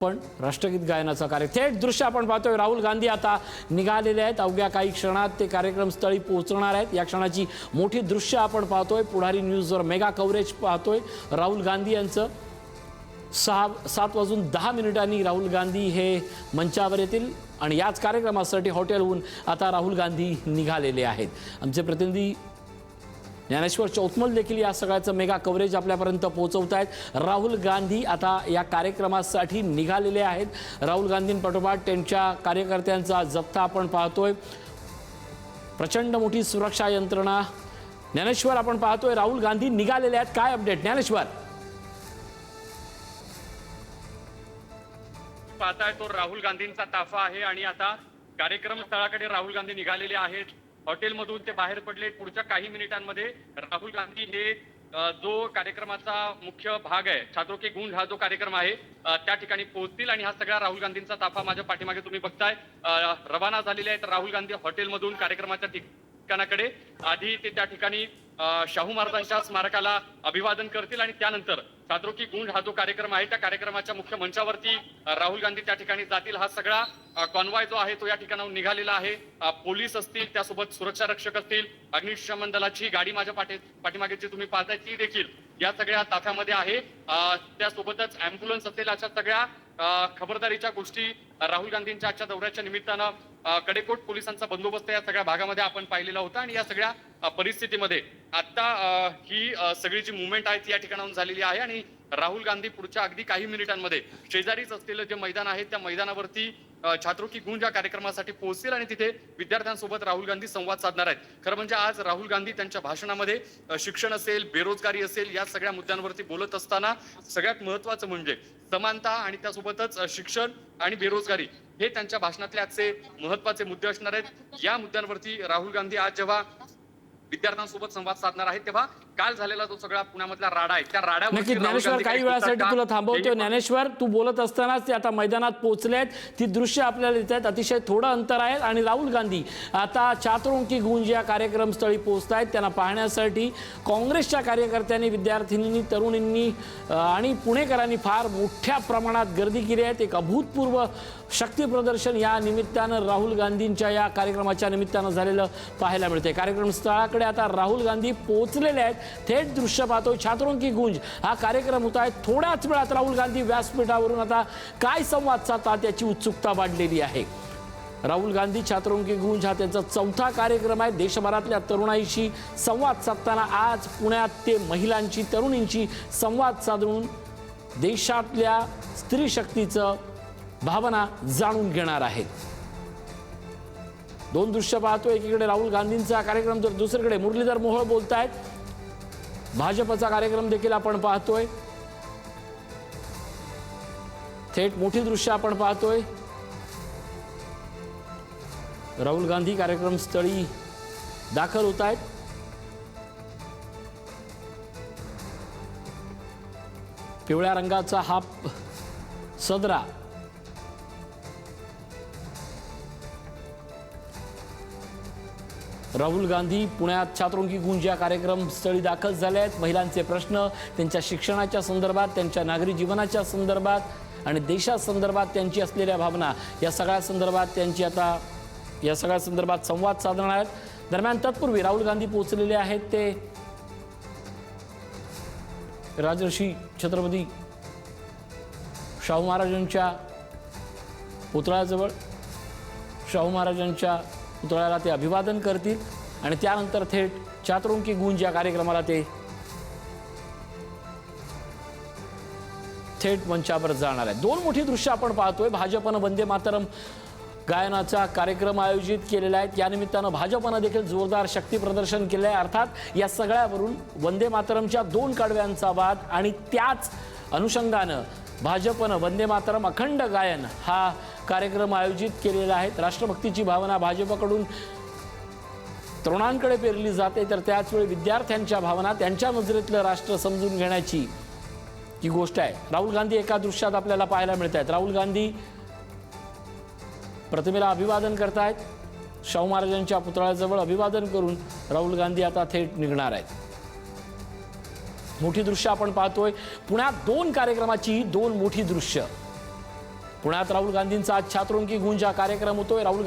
पण राष्ट्रगीत गायनाचा थेट दृश्य आपण पाहतोय। राहुल गांधी आता निघालेले आहेत। अवघ्या काही क्षणात ते कार्यक्रमस्थळी पोहोचणार आहेत। या क्षणाची मोठी दृश्य आपण पाहतोय। पुढारी न्यूजवर मेगा कव्हरेज पाहतोय। राहुल गांधी यांचं 7:10 राहुल गांधी हे मंचावर येतील आणि याच कार्यक्रमासाठी हॉटेलहून आता राहुल गांधी निघालेले आहेत। आमचे प्रतिनिधी ज्ञानेश्वर चौतमल देखील या सगळ्याचं मेगा कव्हरेज आपल्यापर्यंत पोहोचवत आहेत। राहुल गांधी आता या कार्यक्रमासाठी निघालेले आहेत। राहुल गांधींपाठोपाठ त्यांच्या कार्यकर्त्यांचा जत्था आपण पाहतोय। प्रचंड मोठी सुरक्षा यंत्रणा। ज्ञानेश्वर आपण पाहतोय राहुल गांधी निघालेले आहेत, काय अपडेट ज्ञानेश्वर? पाहताय तो राहुल गांधींचा ताफा आहे आणि आता कार्यक्रम स्थळाकडे राहुल गांधी निघालेले आहेत। हॉटेलमधून ते बाहेर पडले। पुढच्या काही मिनिटांमध्ये राहुल गांधी हे जो कार्यक्रमाचा मुख्य भाग आहे, छात्रों के गूंज हा जो कार्यक्रम आहे त्या ठिकाणी पोहोचतील आणि हा सगळा राहुल गांधींचा ताफा माझ्या पाठीमागे तुम्ही बघताय रवाना झालेले आहेत। राहुल गांधी हॉटेलमधून कार्यक्रमाच्या ठिकाणाकडे आधी ते त्या ठिकाणी शाहू महाराजांच्या स्मारकाला अभिवादन करतील आणि त्यानंतर छात्रों की गूंज हा जो कार्यक्रम आहे त्या कार्यक्रमाच्या मुख्य मंचावरती राहुल गांधी त्या ठिकाणी जातील। हा सगळा कॉन्वॉय जो आहे तो या ठिकाणाहून निघालेला आहे। पोलीस असतील, त्यासोबत सुरक्षा रक्षक असतील, अग्निशमन दलाची गाडी माझ्या पाठीमागे जी तुम्ही पाहताय ती देखील या सगळ्या ताफ्यामध्ये आहे। त्यासोबतच अँब्युलन्स असेल, अशा सगळ्या खबरदारीच्या गोष्टी राहुल गांधींच्या आजच्या दौऱ्याच्या निमित्तानं कडेकोट पोलिसांचा बंदोबस्त या सगळ्या भागामध्ये आपण पाहिलेला होता आणि या सगळ्या परिस्थितीमध्ये आता ही सगळी जी मुवमेंट आहे ती या ठिकाणाहून झालेली आहे आणि राहुल गांधी पुढच्या अगदी काही मिनिटांमध्ये शेजारीच असलेलं जे मैदान आहे त्या मैदानावरती छात्रों की गूंज या कार्यक्रमासाठी पोहोचतील आणि तिथे विद्यार्थ्यांसोबत राहुल गांधी संवाद साधणार आहेत। खरं म्हणजे आज राहुल गांधी त्यांच्या भाषणामध्ये शिक्षण असेल, बेरोजगारी असेल, या सगळ्या मुद्द्यांवरती बोलत असताना सगळ्यात महत्त्वाचं म्हणजे समानता आणि त्यासोबतच शिक्षण आणि बेरोजगारी हे त्यांच्या भाषणातले आजचे महत्त्वाचे मुद्दे असणार आहेत। या मुद्द्यांवरती राहुल गांधी आज जेव्हा विद्यार्थ्यांसोबत संवाद साधणार आहेत तेव्हा काल झालेला जो सगळा पुण्यामधला राडा आहे त्या राड्यावरती ज्ञानेश्वर काही वेळासाठी तुला थांबवतो। ज्ञानेश्वर, तू बोलत असतानाच ते आता मैदानात पोहोचलेत, ती दृश्य आपल्याला येत आहेत। अतिशय थोडं अंतर आहे आणि राहुल गांधी आता छात्रों की गूंज या कार्यक्रमस्थळी पोहोचत आहेत। त्यांना पाहण्यासाठी काँग्रेसच्या कार्यकर्त्यांनी, विद्यार्थिनींनी, तरुणींनी आणि पुणेकरांनी फार मोठ्या प्रमाणात गर्दी केली आहे। एक अभूतपूर्व शक्ती प्रदर्शन या निमित्तानं राहुल गांधींच्या या कार्यक्रमाच्या निमित्तानं झालेलं पाहायला मिळते। कार्यक्रम स्थळाकडे आता राहुल गांधी पोहोचलेले आहेत। थेट दृश्य पाहतोय। छात्रों की गूंज हा कार्यक्रम होत आहे। थोड्याच वेळात राहुल गांधी व्यासपीठावरून आता काय संवाद साधतात याची उत्सुकता वाढलेली आहे। राहुल गांधी छात्रों की गूंज हा त्यांचा चौथा कार्यक्रम आहे। देशभरातल्या तरुणाईशी संवाद साधताना आज पुण्यात ते महिलांची, तरुणींची संवाद साधून देशातल्या स्त्री शक्तीचं भावना जाणून घेणार आहेत। दोन दृश्य पाहतोय। एकीकडे राहुल गांधींचा कार्यक्रम, तर दुसरीकडे मुरलीधर मोहोळ बोलतायत। भाजपचा कार्यक्रम देखील आपण पाहतोय। थेट मोठी दृश्य आपण पाहतोय। राहुल गांधी कार्यक्रम स्थळी दाखल होत आहेत। पिवळ्या रंगाचा हा सदरा राहुल गांधी पुण्यात छात्रों की गूंज या कार्यक्रम स्थळी दाखल झाले आहेत। महिलांचे प्रश्न, त्यांच्या शिक्षणाच्या संदर्भात, त्यांच्या नागरी जीवनाच्या संदर्भात आणि देशासंदर्भात त्यांची असलेल्या भावना या सगळ्या संदर्भात संवाद साधणार आहेत। दरम्यान तत्पूर्वी राहुल गांधी पोहोचलेले आहेत ते राजर्षी छत्रपती शाहू महाराजांच्या पुतळ्याजवळ, शाहू महाराजांच्या पुतळ्याला ते अभिवादन करतील आणि त्यानंतर थेट छात्रों की गूंज या कार्यक्रमाला ते थेट मंचावर जाणार आहे। दोन मोठी दृश्य आपण पाहतोय। भाजपनं वंदे मातरम गायनाचा कार्यक्रम आयोजित केलेला आहे। या निमित्तानं भाजपनं देखील जोरदार शक्ती प्रदर्शन केलं आहे। अर्थात या सगळ्यावरून वंदे मातरमच्या दोन कडव्यांचा वाद आणि त्याच अनुषंगानं भाजपनं वंदे मातरम अखंड गायन हा कार्यक्रम आयोजित केलेला आहे। राष्ट्रभक्तीची भावना भाजपकडून तरुणांकडे पेरली जाते, तर त्याचवेळी विद्यार्थ्यांच्या भावना, त्यांच्या नजरेतलं राष्ट्र समजून घेण्याची ही गोष्ट आहे। राहुल गांधी एका दृश्यात आपल्याला पाहायला मिळत आहेत। राहुल गांधी प्रतिमेला अभिवादन करतायत। शाहू महाराजांच्या पुतळ्याजवळ अभिवादन करून राहुल गांधी आता थेट निघणार आहेत। मोठी दृश्य आपण पाहतोय। पुण्यात दोन कार्यक्रमाची दोन मोठी दृश्य। पुण्यात राहुल गांधींचा आज छात्रों की गूंज हा कार्यक्रम होतोय. राहुल